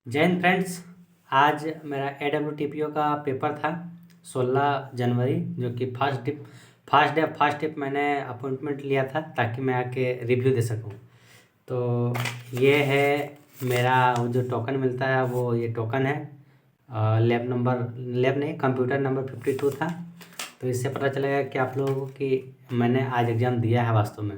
जय हिंद फ्रेंड्स। आज मेरा AWTPO का पेपर था 16 जनवरी, जो कि फर्स्ट डे मैंने अपॉइंटमेंट लिया था ताकि मैं आके रिव्यू दे सकूं। तो ये है मेरा वो जो टोकन मिलता है, वो ये टोकन है। लैब नहीं, कंप्यूटर नंबर 52 था। तो इससे पता चलेगा कि आप लोगों की मैंने आज एग्ज़ाम दिया है वास्तव में।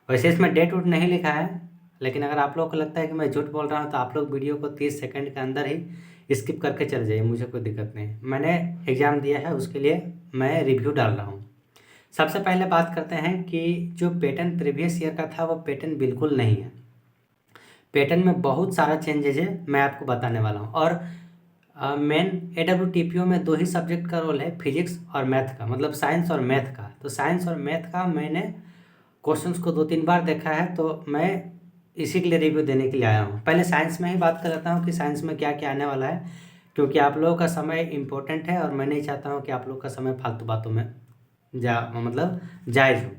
वैसे इसमें डेट वोट नहीं लिखा है, लेकिन अगर आप लोगों को लगता है कि मैं झूठ बोल रहा हूँ तो आप लोग वीडियो को 30 सेकंड के अंदर ही स्किप करके चले जाइए, मुझे कोई दिक्कत नहीं। मैंने एग्ज़ाम दिया है, उसके लिए मैं रिव्यू डाल रहा हूँ। सबसे पहले बात करते हैं कि जो पैटर्न प्रीवियस ईयर का था वो पैटर्न बिल्कुल नहीं है। पैटर्न में बहुत सारा चेंजेज है, मैं आपको बताने वाला हूँ। और मेन AWTPO में दो ही सब्जेक्ट का रोल है, फिजिक्स और मैथ का, मतलब साइंस और मैथ का। तो साइंस और मैथ का मैंने क्वेश्चंस को 2-3 बार देखा है, तो मैं इसी के लिए रिव्यू देने के लिए आया हूँ। पहले साइंस में ही बात कर लेता हूँ कि साइंस में क्या क्या आने वाला है, क्योंकि आप लोगों का समय इम्पोर्टेंट है और मैं नहीं चाहता हूँ कि आप लोग का समय फालतू बातों में जायज़ हो।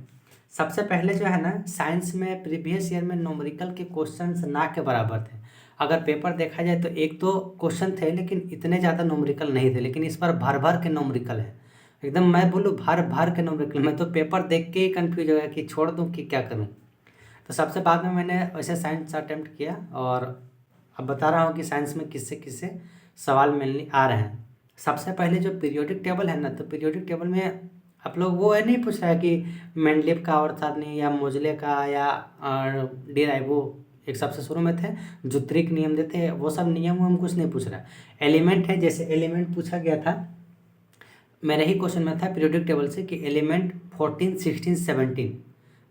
सबसे पहले जो है ना, साइंस में प्रीवियस ईयर में न्यूमेरिकल के क्वेश्चंस ना के बराबर थे। अगर पेपर देखा जाए तो एक दो क्वेश्चन थे, लेकिन इतने ज़्यादा न्यूमेरिकल नहीं थे। लेकिन इस बार भर भर के न्यूमेरिकल है, एकदम मैं बोलूँ भर भर के न्यूमेरिकल। मैं तो पेपर देख के ही कंफ्यूज हो गया कि छोड़ दूँ कि क्या करूँ। तो सबसे बाद में मैंने वैसे साइंस अटेम्प्ट किया, और अब बता रहा हूँ कि साइंस में किससे किससे सवाल मिलने आ रहे हैं। सबसे पहले जो पीरियोडिक टेबल है ना, तो पीरियोडिक टेबल में आप लोग वो है नहीं पूछ रहा है कि मेंडलीव का और सारणी या मोजले का या डिराइवो एक सबसे शुरू में थे, जो त्रिक नियम देते, वो सब नियम हम कुछ नहीं पूछ रहा है। एलिमेंट है, जैसे एलिमेंट पूछा गया था, मेरे ही क्वेश्चन में था पीरियोडिक टेबल से कि एलिमेंट 14, 16, 17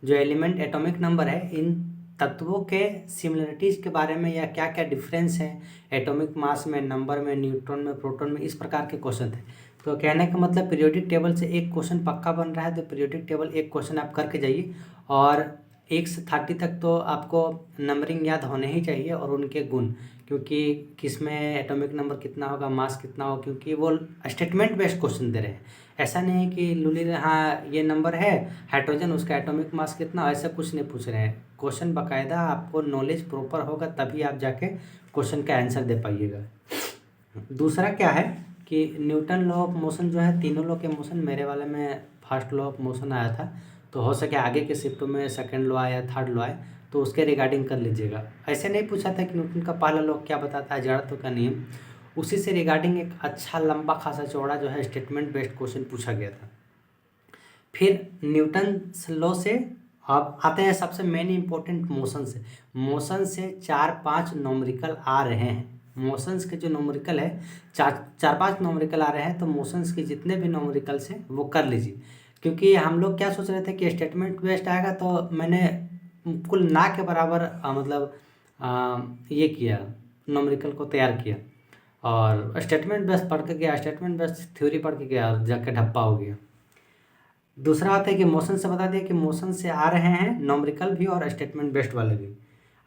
जो एलिमेंट एटॉमिक नंबर है, इन तत्वों के सिमिलरिटीज़ के बारे में या क्या क्या डिफरेंस है एटॉमिक मास में, नंबर में, न्यूट्रॉन में, प्रोटॉन में, इस प्रकार के क्वेश्चन थे। तो कहने का मतलब पीरियोडिक टेबल से एक क्वेश्चन पक्का बन रहा है, तो पीरियोडिक टेबल एक क्वेश्चन आप करके जाइए। और 1 से 30 तक तो आपको नंबरिंग याद होने ही चाहिए, और उनके गुण, क्योंकि किस में एटॉमिक नंबर कितना होगा, मास कितना होगा, क्योंकि वो स्टेटमेंट बेस्ड क्वेश्चन दे रहे हैं। ऐसा नहीं है कि लूली हाँ ये नंबर है हाइड्रोजन, उसका एटॉमिक मास कितना, ऐसा कुछ नहीं पूछ रहे हैं। क्वेश्चन बाकायदा आपको नॉलेज प्रॉपर होगा तभी आप जाके क्वेश्चन का आंसर दे पाइएगा। दूसरा क्या है कि न्यूटन लॉ ऑफ मोशन जो है, तीनों लॉ के मोशन, मेरे वाले में फर्स्ट लॉ ऑफ मोशन आया था, तो हो सके आगे के शिफ्ट में सेकंड लॉ आया, थर्ड लॉ आया, तो उसके रिगार्डिंग कर लीजिएगा। ऐसे नहीं पूछा था कि न्यूटन का पहला लॉ क्या बताता है, जड़त्व का नियम, उसी से रिगार्डिंग एक अच्छा लंबा खासा चौड़ा जो है स्टेटमेंट बेस्ड क्वेश्चन पूछा गया था। फिर न्यूटन लॉ से अब आते हैं सबसे मेन इंपॉर्टेंट मोशन से। मोशन से 4-5 न्यूमेरिकल आ रहे हैं। मोशंस के जो न्यूमेरिकल है, 4-5 न्यूमेरिकल आ रहे हैं, तो मोशंस के जितने भी न्यूमेरिकल्स हैं वो कर लीजिए। क्योंकि हम लोग क्या सोच रहे थे कि स्टेटमेंट बेस्ड आएगा, तो मैंने कुल ना के बराबर ये किया, न्यूमेरिकल को तैयार किया, और स्टेटमेंट बेस्ड पढ़ के गया, स्टेटमेंट बेस्ड थ्योरी पढ़ के गया, और जाके ढप्पा हो गया। दूसरा आता है कि मोशन से बता दिया कि मोशन से आ रहे हैं न्यूमेरिकल भी और स्टेटमेंट बेस्ड वाले भी।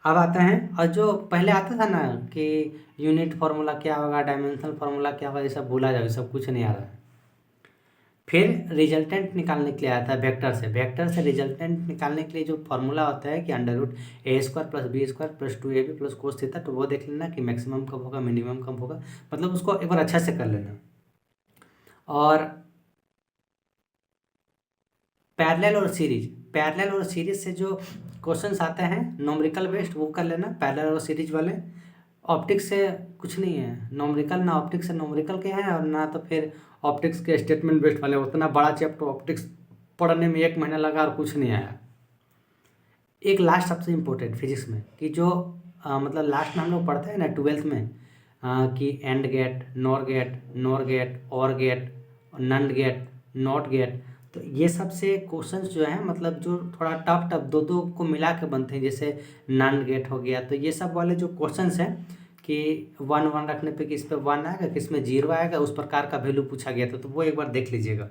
अब आते हैं, और जो पहले आता था ना कि यूनिट फार्मूला क्या होगा, डायमेंशनल फार्मूला क्या होगा, ये सब भूला जाओ, ये सब कुछ नहीं आ रहा है। फिर रिजल्टेंट निकालने के लिए आया था वेक्टर से। वेक्टर से रिजल्टेंट निकालने के लिए जो फार्मूला होता है कि √a² + b² + 2ab + cos theta, तो वो देख लेना कि मैक्सिमम कब होगा, मिनिमम कब होगा, मतलब उसको एक बार अच्छा से कर लेना। और पैरेलल और सीरीज से जो क्वेश्चंस आते हैं न्यूमेरिकल बेस्ड, वो कर लेना, पैरेलल और सीरीज वाले। ऑप्टिक्स से कुछ नहीं है, न्यूमेरिकल ना ऑप्टिक्स से न्यूमेरिकल के हैं, और ना तो फिर ऑप्टिक्स के स्टेटमेंट बेस्ड वाले। उतना बड़ा चैप्टर ऑप्टिक्स पढ़ने में 1 महीना लगा और कुछ नहीं आया। एक लास्ट सबसे इम्पोर्टेंट फिजिक्स में कि जो मतलब लास्ट में हम लोग पढ़ते हैं ना 12th में, कि एंड गेट, नॉर गेट, और गेट, नंड गेट, नॉट गेट, तो ये सब से क्वेश्चंस जो हैं, मतलब जो थोड़ा टफ दो दो को मिला के बनते हैं, जैसे नंड गेट हो गया, तो ये सब वाले जो क्वेश्चंस हैं कि 1 रखने पे किस पे 1 आएगा, किस में 0 आएगा, उस प्रकार का वैल्यू पूछा गया था, तो वो एक बार देख लीजिएगा।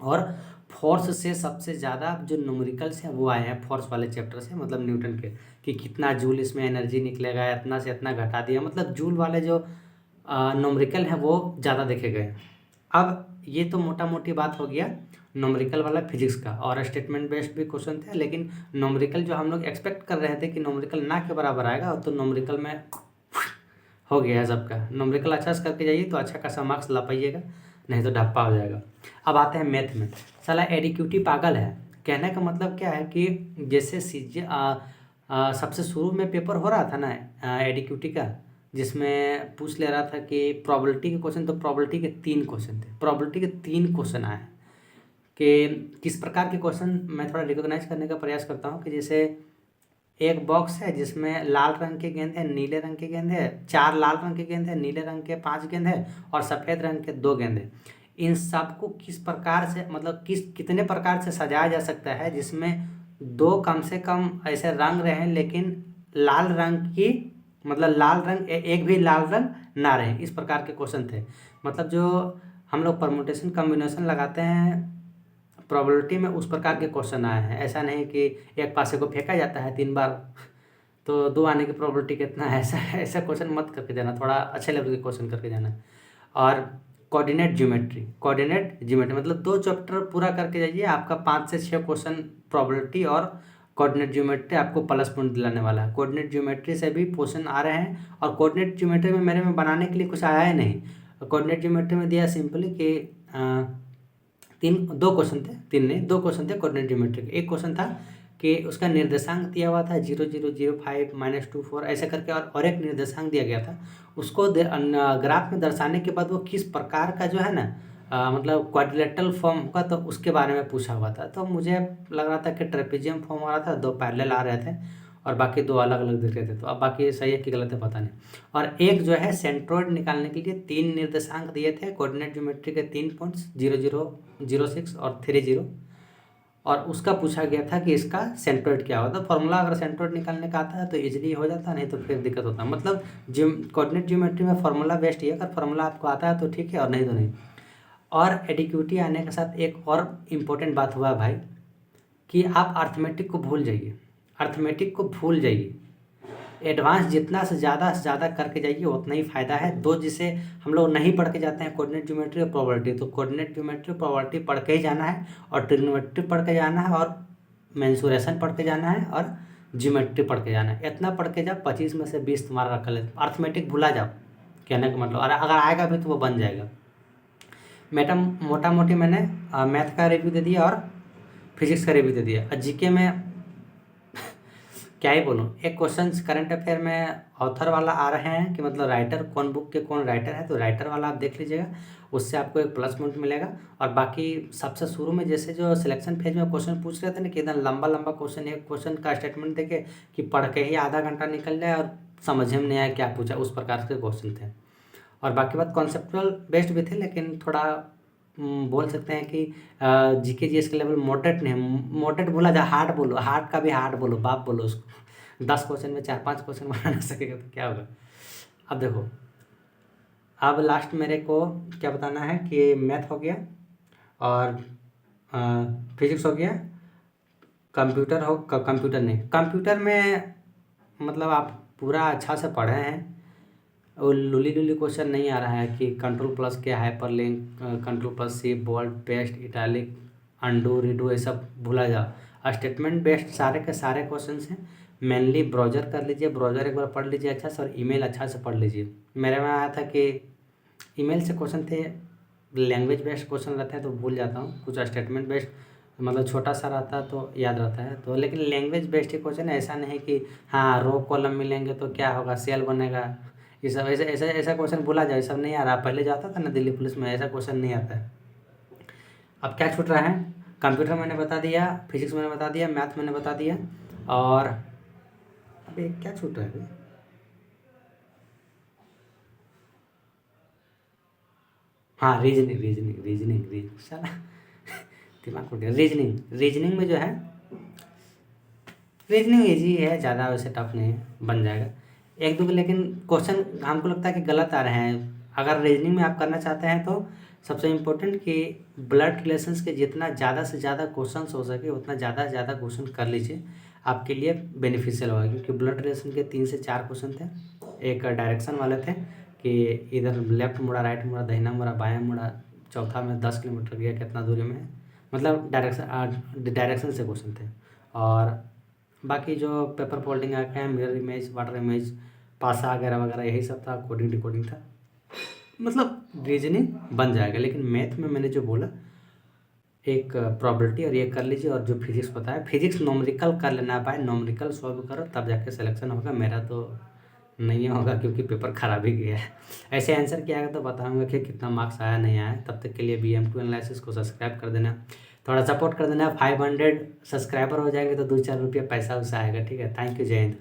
और फोर्स से सबसे ज़्यादा जो न्यूमेरिकल्स हैं वो आए हैं फोर्स वाले चैप्टर से, मतलब न्यूटन के, कि कितना जूल इसमें एनर्जी निकलेगा, इतना से इतना घटा दिया, मतलब जूल वाले जो न्यूमेरिकल हैं वो ज़्यादा देखे गए। अब ये तो मोटा मोटी बात हो गया न्यूमेरिकल वाला फिजिक्स का, और स्टेटमेंट बेस्ड भी क्वेश्चन थे, लेकिन न्यूमेरिकल जो हम लोग एक्सपेक्ट कर रहे थे कि न्यूमेरिकल ना के बराबर आएगा, तो न्यूमेरिकल में हो गया है सबका। न्यूमेरिकल अच्छा से करके जाइए तो अच्छा खासा मार्क्स ला पाइएगा, नहीं तो ढप्पा हो जाएगा। अब आते हैं मैथ में। साला एडिक्यूटी पागल है। कहने का मतलब क्या है कि जैसे सबसे शुरू में पेपर हो रहा था ना एडिक्यूटी का, जिसमें पूछ ले रहा था कि प्रोबेबिलिटी के क्वेश्चन, तो प्रोबेबिलिटी के 3 क्वेश्चन थे। प्रोबेबिलिटी के 3 क्वेश्चन आए हैं कि किस प्रकार के क्वेश्चन मैं थोड़ा रिकॉग्नाइज करने का प्रयास करता हूँ कि जैसे एक बॉक्स है जिसमें लाल रंग के गेंद है, नीले रंग के गेंद है, 4 लाल रंग के गेंद है, नीले रंग के 5 गेंद है और सफ़ेद रंग के 2 गेंद है। इन सबको किस प्रकार से, मतलब कितने प्रकार से सजाया जा सकता है जिसमें 2 कम से कम ऐसे रंग रहें, लेकिन लाल रंग की, मतलब लाल रंग एक भी लाल रंग ना रहे। इस प्रकार के क्वेश्चन थे। मतलब जो हम लोग परमुटेशन कॉम्बिनेशन लगाते हैं प्रोबेबिलिटी में, उस प्रकार के क्वेश्चन आए हैं। ऐसा नहीं कि एक पासे को फेंका जाता है 3 बार तो 2 आने की प्रोबेबिलिटी कितना है, ऐसा क्वेश्चन मत करके जाना, थोड़ा अच्छे लेवल के क्वेश्चन करके जाना। और कोऑर्डिनेट ज्योमेट्री मतलब 2 चैप्टर पूरा करके जाइए, आपका 5 से 6 क्वेश्चन प्रोबेबिलिटी और कोऑर्डिनेट ज्योमेट्री आपको प्लस पॉइंट दिलाने वाला है। कोऑर्डिनेट ज्योमेट्री से भी क्वेश्चन आ रहे हैं, और कोऑर्डिनेट ज्योमेट्री में मेरे में बनाने के लिए कुछ आया ही नहीं। कोऑर्डिनेट ज्योमेट्री में दिया सिंपली कि 2 क्वेश्चन थे, 3 नहीं 2 क्वेश्चन थे कोऑर्डिनेट ज्योमेट्री के। एक क्वेश्चन था कि उसका निर्देशांक दिया हुआ था 0 0 0 5 -2 4 ऐसे करके, और एक निर्देशांक दिया गया था। उसको ग्राफ में दर्शाने के बाद वो किस प्रकार का जो है ना मतलब क्वाड्रिलेटरल फॉर्म होगा, तो उसके बारे में पूछा हुआ था। तो मुझे लग रहा था कि ट्रेपेजियम फॉर्म आ रहा था, 2 पैरेलल आ रहे थे और बाकी 2 अलग अलग दिख रहे थे। तो अब बाकी सही है कि गलत है पता नहीं। और एक जो है सेंट्रोइड निकालने के लिए 3 निर्देशांक दिए थे कोऑर्डिनेट ज्योमेट्री के, 3 पॉइंट्स 0 0 0 6 और 3 0, और उसका पूछा गया था कि इसका सेंट्रोइड क्या होता है। फॉर्मूला अगर सेंट्रोइड निकालने का आता है तो इजीली हो जाता है, नहीं तो फिर दिक्कत होता है। मतलब कोऑर्डिनेट ज्योमेट्री में फार्मूला बेस्ट ही है, अगर फार्मूला आपको आता है तो ठीक है और नहीं तो नहीं। और एडिक्यूटी आने के साथ एक और इम्पोर्टेंट बात हुआ है भाई, कि आप अर्थमेटिक को भूल जाइए। अर्थमेटिक को भूल जाइए, एडवांस जितना से ज़्यादा करके जाइए उतना ही फ़ायदा है। 2 जिसे हम लोग नहीं पढ़ के जाते हैं, कोऑर्डिनेट ज्योमेट्री और प्रोबेबिलिटी, तो कोऑर्डिनेट ज्योमेट्री और प्रोबेबिलिटी पढ़ के ही जाना है, और ट्रिग्नोमेट्री पढ़ के जाना है, और मेंसुरेशन पढ़ के जाना है, और ज्योमेट्री पढ़ के जाना है। इतना पढ़ के जाओ, 25 में से 20 तुम्हारा रख ले। अर्थमेटिक भुला जाओ, कहने का मतलब, और अगर आएगा भी तो वो बन जाएगा। मोटा मोटी मैंने मैथ का रिव्यू दे दिया और फिजिक्स का रिव्यू दे दिया। और जीके में क्या ही बोलूँ, एक क्वेश्चन करंट अफेयर में ऑथर वाला आ रहे हैं कि मतलब राइटर कौन, बुक के कौन राइटर है, तो राइटर वाला आप देख लीजिएगा, उससे आपको एक प्लस पॉइंट मिलेगा। और बाकी सबसे शुरू में जैसे जो सिलेक्शन फेज में क्वेश्चन पूछ रहे थे ना कि एकदम लंबा क्वेश्चन, एक क्वेश्चन का स्टेटमेंट देके कि पढ़ के ही आधा घंटा निकल जाए और समझ में नहीं आया क्या पूछा, उस प्रकार के क्वेश्चन थे। और बाकी बात कॉन्सेप्चुअल बेस्ड भी थे, लेकिन थोड़ा बोल सकते हैं कि जीके जीएस के लेवल मॉडरेट नहीं, मॉडरेट बोला जा, हार्ड बोलो, हार्ड का भी हार्ड बोलो, बाप बोलो उसको। 10 क्वेश्चन में 4-5 क्वेश्चन बना ना सकेगा तो क्या होगा। अब देखो, अब लास्ट मेरे को क्या बताना है कि मैथ हो गया और फिजिक्स हो गया, कंप्यूटर नहीं, कंप्यूटर में मतलब आप पूरा अच्छा से पढ़े हैं, और लुली क्वेश्चन नहीं आ रहा है कि कंट्रोल प्लस के hyperlink, control plus C, bold, paste, italic, undo, redo, ये सब भूला जाओ। स्टेटमेंट बेस्ड सारे के सारे क्वेश्चन हैं। मेनली ब्राउज़र कर लीजिए, ब्राउज़र एक बार पढ़ लीजिए अच्छा से, और ईमेल अच्छा से पढ़ लीजिए। मेरे में आया था कि ईमेल से क्वेश्चन थे, लैंग्वेज बेस्ड क्वेश्चन रहते हैं तो भूल जाता हूँ, कुछ स्टेटमेंट बेस्ड मतलब छोटा सा रहता है तो याद रहता है। तो लेकिन लैंग्वेज बेस्ड ही क्वेश्चन है, ऐसा नहीं कि हाँ रो कॉलम मिलेंगे तो क्या होगा, सेल बनेगा, ये सब ऐसा क्वेश्चन भूला जाए, सब नहीं आ रहा। पहले जाता था ना दिल्ली पुलिस में, ऐसा क्वेश्चन नहीं आता है। अब क्या छूट रहा है, कंप्यूटर मैंने बता दिया, फिजिक्स मैंने बता दिया, मैथ मैंने बता दिया, और अभी क्या छूट रहा है, हाँ रीजनिंग साला दिमाग उठ गया। रीजनिंग में जो है, रीजनिंग ईजी है, ज़्यादा वैसे टफ नहीं है, बन जाएगा। एक दो लेकिन क्वेश्चन हमको लगता है कि गलत आ रहे हैं। अगर रीजनिंग में आप करना चाहते हैं तो सबसे इम्पोर्टेंट कि ब्लड रिलेशंस के जितना ज़्यादा से ज़्यादा क्वेश्चंस हो सके उतना ज़्यादा से ज़्यादा क्वेश्चन कर लीजिए, आपके लिए बेनिफिशियल होगा। क्योंकि ब्लड रिलेशन के 3 से 4 क्वेश्चन थे, एक डायरेक्शन वाले थे कि इधर लेफ्ट मुड़ा, राइट मुड़ा, दाहिना मुड़ा, बायां मुड़ा, चौथा में 10 किलोमीटर गया कितना दूरी में है, मतलब डायरेक्शन से क्वेश्चन थे। और बाकी जो पेपर फोल्डिंग आके हैं, मिरर इमेज, वाटर इमेज, पासा वगैरह वगैरह यही सब था, कोडिंग डिकोडिंग था, मतलब रीजनिंग बन जाएगा। लेकिन मैथ में मैंने जो बोला एक प्रोबेबिलिटी और ये कर लीजिए, और जो फिजिक्स बताया, फिजिक्स नॉमरिकल कर लेना है भाई, नॉमरिकल सॉल्व करो तब जाके सिलेक्शन होगा। मेरा तो नहीं होगा क्योंकि पेपर खराब ही गया है। ऐसे आंसर किया गया तो बताऊंगा कि कितना मार्क्स आया नहीं आया। तब तक के लिए BM2 एनालिसिस को सब्सक्राइब कर देना, थोड़ा सपोर्ट कर देना। 500 सब्सक्राइबर हो जाएंगे तो 2-4 रुपये पैसा वैसा आएगा, ठीक है। थैंक यू, जय हिंद।